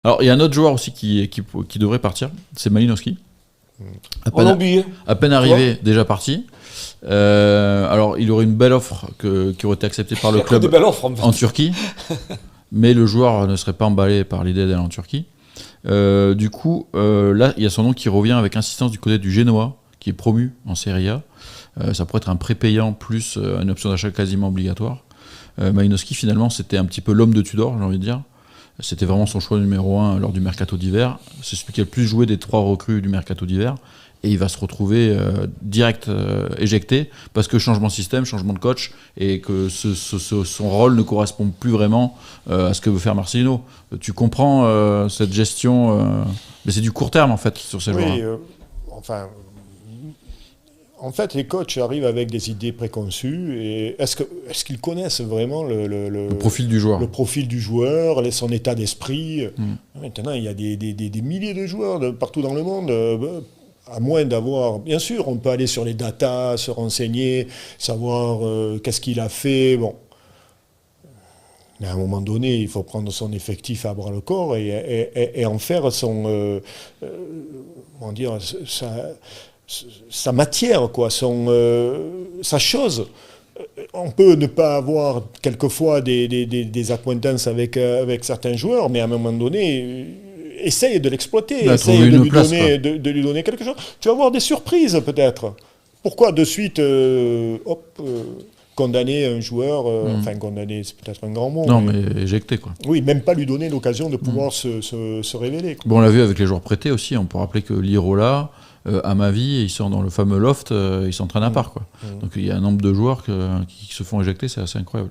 Alors, il y a un autre joueur aussi qui devrait partir, c'est Malinowski. À peine arrivé, déjà parti. Alors, il aurait une belle offre qui aurait été acceptée par le club en Turquie, mais le joueur ne serait pas emballé par l'idée d'aller en Turquie. Du coup, là, il y a son nom qui revient avec insistance du côté du Genoa, qui est promu en Serie A. Ça pourrait être un prépayant plus une option d'achat quasiment obligatoire. Malinowski, finalement, c'était un petit peu l'homme de Tudor, j'ai envie de dire. C'était vraiment son choix numéro 1 lors du mercato d'hiver. C'est celui qui a le plus joué des 3 recrues du mercato d'hiver. Et il va se retrouver direct éjecté parce que changement de système, changement de coach et que son rôle ne correspond plus vraiment à ce que veut faire Marcelino. Tu comprends cette gestion, mais c'est du court terme en fait sur ces joueurs. En fait, les coachs arrivent avec des idées préconçues. Et est-ce qu'ils connaissent vraiment le profil du joueur, son état d'esprit? Maintenant, il y a des milliers de joueurs partout dans le monde. À moins d'avoir... Bien sûr, on peut aller sur les datas, se renseigner, savoir qu'est-ce qu'il a fait. Bon. Mais à un moment donné, il faut prendre son effectif à bras le corps et en faire son... comment dire, sa matière, quoi, sa chose. On peut ne pas avoir quelquefois des acquaintances avec certains joueurs, mais à un moment donné, essaye de l'exploiter, essaye de lui donner quelque chose. Tu vas avoir des surprises peut-être. Pourquoi de suite condamner un joueur, enfin condamner c'est peut-être un grand mot. Non mais éjecter quoi. Oui, même pas lui donner l'occasion de pouvoir se révéler. Quoi. Bon, on l'a vu avec les joueurs prêtés aussi, on peut rappeler que Lirola, à ma vie, ils sont dans le fameux loft, ils s'entraînent à part. Quoi. Donc il y a un nombre de joueurs qui se font éjecter, c'est assez incroyable.